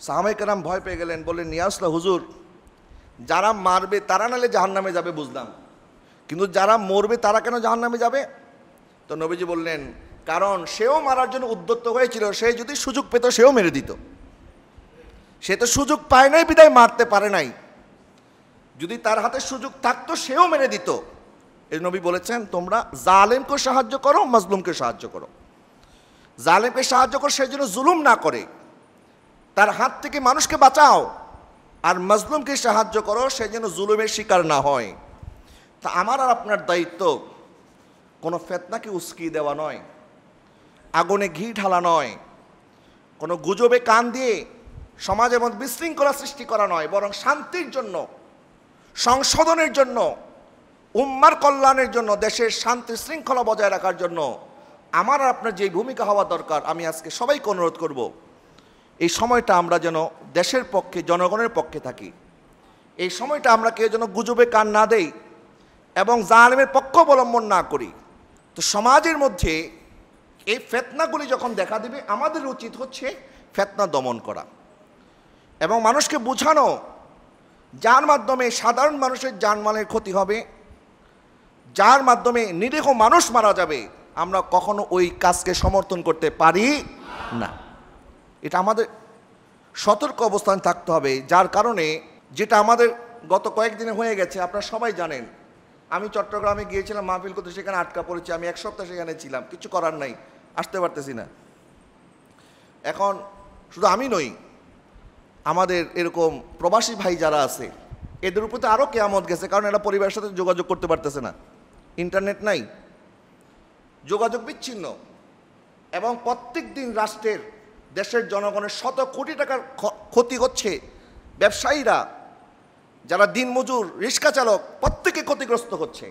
সাহাবায়ে কেরাম ভয় পেয়ে গেলেন, বললেন ইয়া রাসূলুল্লাহ, হুজুর যারা মারবে তারা নালে জাহান্নামে যাবে বুঝলাম, কিন্তু যারা মরবে তারা কেন জাহান্নামে যাবে? তো নবীজি বললেন, কারণ সেও মারার জন্য উদ্যত হয়েছিল, সে যদি সুযোগ পেত সেও মেরে দিত। সে তো সুযোগ পায় নাই বিদায় মারতে পারে নাই, যদি তার হাতে সুযোগ থাকতো সেও মেরে দিত। এই নবী বলেছেন তোমরা জালেমকে সাহায্য করো, মাজলুমকে সাহায্য করো। জালেমকে সাহায্য করো সেই জন্য জুলুম না করে, তার হাত থেকে মানুষকে বাঁচাও, আর মাজলুমকে সাহায্য করো সেই জন্য জুলুমের শিকার না হয়। তা আমার আর আপনার দায়িত্ব কোনো ফেতনাকে উস্কিয়ে দেওয়া নয়, আগুনে ঘি ঢালা নয়, কোনো গুজবে কান দিয়ে সমাজের মধ্যে বিশৃঙ্খলা সৃষ্টি করা নয়, বরং শান্তির জন্য, সংশোধনের জন্য, উম্মার কল্যাণের জন্য, দেশের শান্তি শৃঙ্খলা বজায় রাখার জন্য আমার আর আপনার যে ভূমিকা হওয়া দরকার, আমি আজকে সবাইকে অনুরোধ করব এই সময়টা আমরা যেন দেশের পক্ষে, জনগণের পক্ষে থাকি। এই সময়টা আমরা কেউ যেন গুজবে কান না দেই এবং জালেমের পক্ষ অবলম্বন না করি। তো সমাজের মধ্যে এই ফিতনাগুলি যখন দেখা দিবে, আমাদের উচিত হচ্ছে ফিতনা দমন করা এবং মানুষকে বোঝানো, যার মাধ্যমে সাধারণ মানুষের জানমালের ক্ষতি হবে, যার মাধ্যমে নিরীহ মানুষ মারা যাবে, আমরা কখনো ওই কাজকে সমর্থন করতে পারি না। এটা আমাদের সতর্ক অবস্থান থাকতে হবে। যার কারণে যেটা আমাদের গত কয়েকদিনে হয়ে গেছে, আপনারা সবাই জানেন, আমি চট্টগ্রামে গিয়েছিলাম মাহফিল করতে, সেখানে আটকা পড়েছি। আমি এক সপ্তাহ সেখানে ছিলাম, কিছু করার নাই, আসতে পারতেছি না। এখন শুধু আমি নই, আমাদের এরকম প্রবাসী ভাই যারা আছে, এদের উপর তো আরও কেয়ামত গেছে, কারণ এরা পরিবারের সাথে যোগাযোগ করতে পারতেছে না, ইন্টারনেট নাই, যোগাযোগ বিচ্ছিন্ন, এবং প্রত্যেক দিন রাষ্ট্রের, দেশের জনগণের শত কোটি টাকার ক্ষতি হচ্ছে। ব্যবসায়ীরা, যারা দিনমজুর, রিক্সা চালক, প্রত্যেকে ক্ষতিগ্রস্ত হচ্ছে।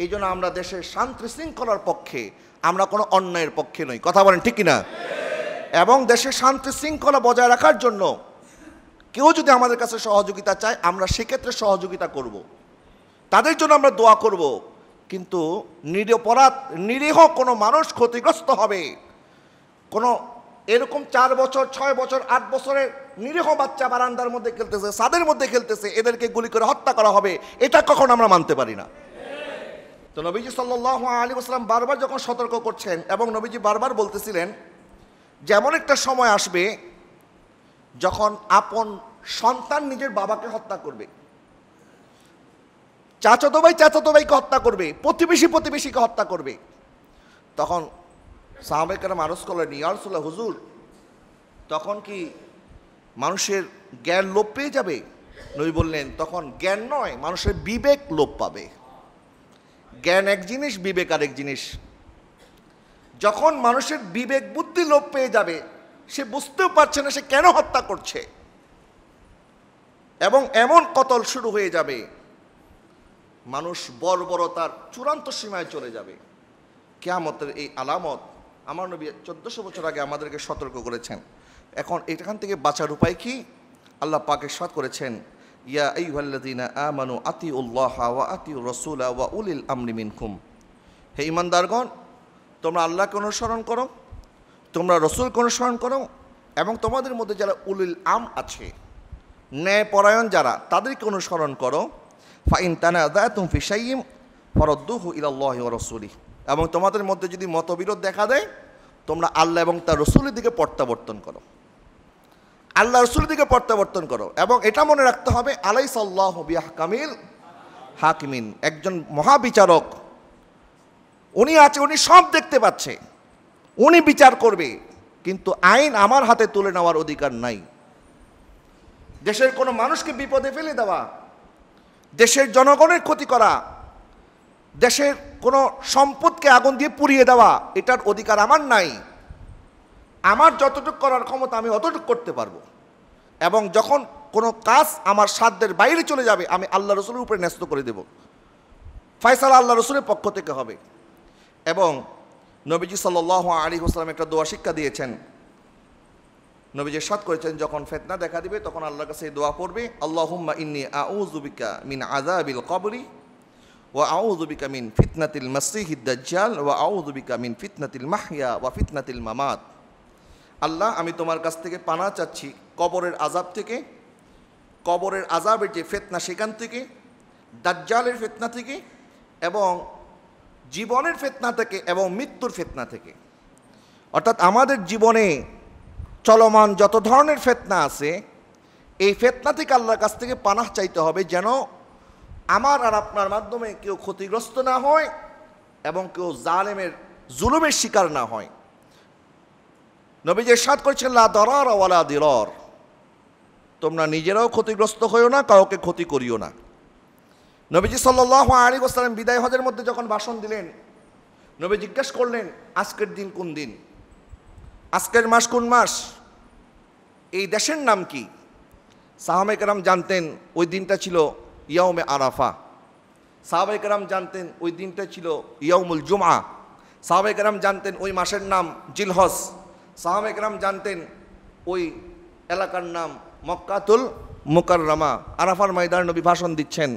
এই জন্য আমরা দেশের শান্তি শৃঙ্খলার পক্ষে, আমরা কোনো অন্যায়ের পক্ষে নই। কথা বলেন ঠিক কিনা? এবং দেশের শান্তি শৃঙ্খলা বজায় রাখার জন্য কেউ যদি আমাদের কাছে সহযোগিতা চায়, আমরা সেক্ষেত্রে সহযোগিতা করব, তাদের জন্য আমরা দোয়া করব। কিন্তু নিরীহ কোনো মানুষ ক্ষতিগ্রস্ত হবে, কোনো এরকম 4 বছর, 6 বছর, 8 বছরের নিরীহ বাচ্চা বারান্দার মধ্যে খেলতেছে, ছাদের মধ্যে খেলতেছে, এদেরকে গুলি করে হত্যা করা হবে, এটা কখন আমরা মানতে পারি না। তো নবীজি সাল্লাল্লাহু আলাইহি ওয়াসাল্লাম বারবার যখন সতর্ক করছেন, এবং নবীজি বারবার বলতেছিলেন যে এমন একটা সময় আসবে যখন আপন সন্তান নিজের বাবাকে হত্যা করবে, চাচাতো ভাই চাচাতো ভাইকে হত্যা করবে, প্রতিবেশী প্রতিবেশীকে হত্যা করবে। তখন সাহাবায়ে কেরাম আরজ করলেন, ইয়া রাসূলুল্লাহ, হুজুর, তখন কি মানুষের জ্ঞান লোপ পেয়ে যাবে? নবী বললেন, তখন জ্ঞান নয়, মানুষের বিবেক লোপ পাবে। জ্ঞান এক জিনিস, বিবেক আরেক জিনিস। যখন মানুষের বিবেক বুদ্ধি লোপ পেয়ে যাবে, সে বুঝতেও পারছে না সে কেন হত্যা করছে, এবং এমন কতল শুরু হয়ে যাবে, মানুষ বর্বরতার চূড়ান্ত সীমায় চলে যাবে। কিয়ামতের এই আলামত আমার নবী 1400 বছর আগে আমাদেরকে সতর্ক করেছেন। এখন এখান থেকে বাঁচার উপায় কি? আল্লাহ পাক ইরশাদ করেছেন, ইয়া আইয়ুহাল্লাযীনা আমানু আতিউল্লাহা ওয়া আতিউর রাসূলা ওয়া উলিল আমরি মিনকুম। হে ঈমানদারগণ, তোমরা আল্লাহকে অনুসরণ করো, তোমরা রাসূলকে অনুসরণ করো, এবং তোমাদের মধ্যে যারা উলিল আম আছে, ন্যায়পরায়ণ যারা, তাদেরকে অনুসরণ করো। ফাইন তানাযাতুম ফি শাইইন ফারুদ্দুহু ইলাল্লাহি ওয়া রাসূলিহি। এবং তোমাদের মধ্যে যদি মতবিরোধ দেখা দেয়, তোমরা আল্লাহ এবং তার রাসূলের দিকে প্রত্যাবর্তন করো, আল্লাহ রাসূলের দিকে প্রত্যাবর্তন করো। এবং এটা মনে রাখতে হবে, আলাইসাল্লাহু বিআহকামিল হাকিমিন, একজন মহাবিচারক উনি আছে, উনি সব দেখতে পাচ্ছে, উনি বিচার করবে, কিন্তু আইন আমার হাতে তুলে নেওয়ার অধিকার নাই। দেশের কোনো মানুষকে বিপদে ফেলে দেওয়া, দেশের জনগণের ক্ষতি করা, দেশের কোনো সম্পদকে আগুন দিয়ে পুড়িয়ে দেওয়া, এটার অধিকার আমার নাই। আমার যতটুকু করার ক্ষমতা আমি অতটুকু করতে পারবো, এবং যখন কোনো কাজ আমার সাধ্যের বাইরে চলে যাবে, আমি আল্লাহ রসুলের উপরে ন্যস্ত করে দেব। ফয়সালা আল্লাহ রসুলের পক্ষ থেকে হবে। এবং নবীজি সাল্লাল্লাহু আলাইহি ওয়াসাল্লাম একটা দোয়া শিক্ষা দিয়েছেন। নবীজি ইরশাদ করেছেন, যখন ফিতনা দেখা দিবে তখন আল্লাহর কাছে এই দোয়া পড়বে, আল্লাহুম্মা ইন্নী আউযু বিকা মিন আযাবিল কবরি ওয়া আউযু বিকা মিন ফিতনাতিল মাসিহিদ দাজ্জাল ওয়া আউযু বিকা মিন ফিতনাতিল মাহইয়া ওয়া ফিতনাতিল মামাত। আল্লাহ, আমি তোমার কাছ থেকে পানাহ চাচ্ছি কবরের আযাব থেকে, কবরের আযাবের যে ফিতনা সেখান থেকে, দাজ্জালের ফিতনা থেকে, এবং জীবনের ফিতনা থেকে, এবং মৃত্যুর ফিতনা থেকে। অর্থাৎ আমাদের জীবনে চলমান যত ধরনের ফিতনা আছে, এই ফিতনা থেকে আল্লাহর কাছ থেকে পানাহ চাইতে হবে, যেন আমার আর আপনার মাধ্যমে কেউ ক্ষতিগ্রস্ত না হয় এবং কেউ জালেমের জুলুমের শিকার না হয়। নবীজি ইরশাদ করেছেন, লা দারার ওয়ালা দিরার, তোমরা নিজেরাও ক্ষতিগ্রস্ত হইও না, কাউকে ক্ষতি করিও না। নবীজি সাল্লাল্লাহু আলাইহি ওয়াসাল্লাম বিদায় হজের মধ্যে যখন ভাষণ দিলেন, নবী জিজ্ঞেস করলেন, আজকের দিন কোন দিন, আজকের মাস কোন মাস, এই দেশের নাম কি? সাহাবায়ে কেরাম জানতেন ওই দিনটা ছিল ইয়াউমে আরাফা। সাহাবায়ে কেরাম জানতেন ওই দিনটা ছিল ইয়াউমুল জুমআ। সাহাবায়ে কেরাম জানতেন ওই মাসের নাম জিলহজ। সাহাবায়ে কেরাম জানতেন ওই এলাকার নাম মক্কাতুল মুকাররমা। আরাফার ময়দানে নবী ভাষণ দিচ্ছেন,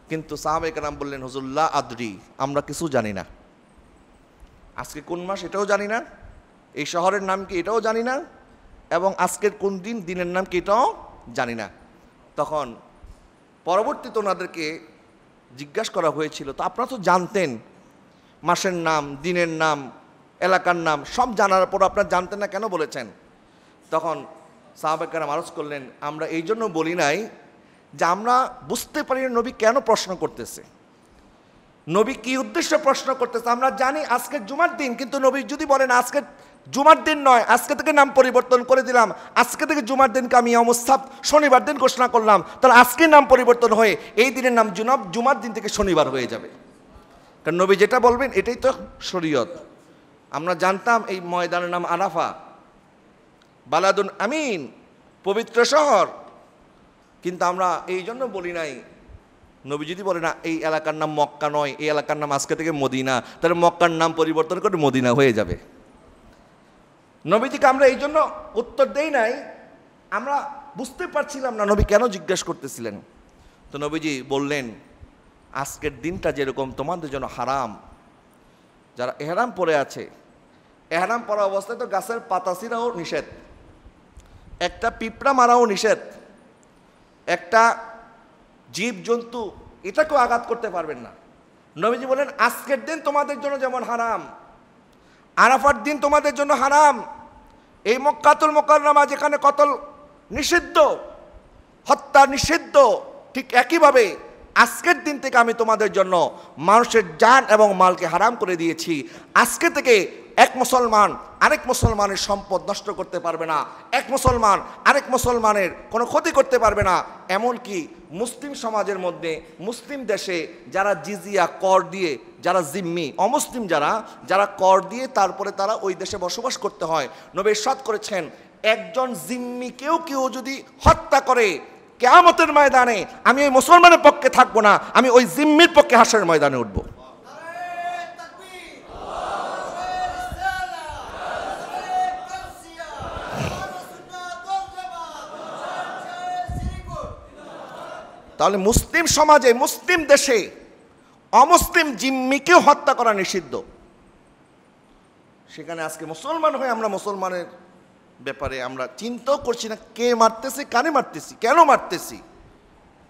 কিন্তু সাহাবায়ে কেরাম বললেন, হুজুর লা আদরি, আমরা কিছু জানি না, আজকে কোন মাস এটাও জানি না, এই শহরের নাম কি এটাও জানি না, এবং আজকের কোন দিন, দিনের নাম কি এটাও জানি না। তখন পরবর্তীতে ওনাদেরকে জিজ্ঞাসা করা হয়েছিল, তো আপনারা তো জানতেন মাসের নাম, দিনের নাম, এলাকার নাম সব জানার পর আপনারা জানতেন না, কেন বলেছেন? তখন সাহাবায়ে কেরাম আরজ করলেন, আমরা এই জন্য বলি নাই যে আমরা বুঝতে পারি না নবী কেন প্রশ্ন করতেছে, নবী কি উদ্দেশ্যে প্রশ্ন করতেছে। আমরা জানি আজকের জুমার দিন, কিন্তু নবী যদি বলেন আজকের জুমার দিন নয়, আজকে থেকে নাম পরিবর্তন করে দিলাম, আজকে থেকে জুমার দিনকে আমি ইয়াউমুস সাবত, শনিবার দিন ঘোষণা করলাম, তাহলে আজকে নাম পরিবর্তন হয়ে এই দিনের নাম জুমার দিন থেকে শনিবার হয়ে যাবে। কারণ নবী যেটা বলবেন এটাই তো শরীয়ত। আমরা জানতাম এই ময়দানের নাম আরাফা, বালাদুন আমিন, পবিত্র শহর, কিন্তু আমরা এই জন্য বলি নাই। নবী যদি বলে না এই এলাকার নাম মক্কা নয়, এই এলাকার নাম আজকে থেকে মদিনা, তাহলে মক্কার নাম পরিবর্তন করে মদিনা হয়ে যাবে। নবীজিকে আমরা এই জন্য উত্তর দেই নাই, আমরা বুঝতে পারছিলাম না নবী কেন জিজ্ঞেস করতেছিলেন। তো নবীজি বললেন, আজকের দিনটা যেরকম তোমাদের জন্য হারাম, যারা এহরাম পরে আছে, এহরাম পরা অবস্থায় তো গাছের পাতা ছিঁড়াও নিষেধ, একটা পিঁপড়া মারাও নিষেধ, একটা জীব জন্তু এটাকেও আঘাত করতে পারবেন না। নবীজি বলেন, আজকের দিন তোমাদের জন্য যেমন হারাম, আরাফার দিন তোমাদের জন্য হারাম, এই মক্কাতুল মুকাররমা যেখানে কতল নিষিদ্ধ, হত্যা নিষিদ্ধ, ঠিক একইভাবে আজকের দিন থেকে আমি তোমাদের জন্য মানুষের জান এবং মালকে হারাম করে দিয়েছি। আজকে থেকে এক মুসলমান আরেক মুসলমানের সম্পদ নষ্ট করতে পারবে না, এক মুসলমান আরেক মুসলমানের কোনো ক্ষতি করতে পারবে না। এমনকি মুসলিম সমাজের মধ্যে, মুসলিম দেশে যারা জিজিয়া কর দিয়ে, যারা জিম্মি অমুসলিম, যারা কর দিয়ে তারপরে তারা ওই দেশে বসবাস করতে হয়, নবী ইরশাদ করেছেন, একজন জিম্মিকেও কেউ যদি হত্যা করে, কিয়ামতের ময়দানে আমি ওই মুসলমানের পক্ষে থাকবো না, আমি ওই জিম্মির পক্ষে হাসরের ময়দানে উঠবো। তাহলে মুসলিম সমাজে, মুসলিম দেশে অমুসলিম জিম্মিকেও হত্যা করা নিষিদ্ধ। সেখানে আজকে মুসলমান হয়ে আমরা মুসলমানের ব্যাপারে আমরা চিন্তাও করছি না, কে মারতেছি, কানে মারতেছি, কেন মারতেছি।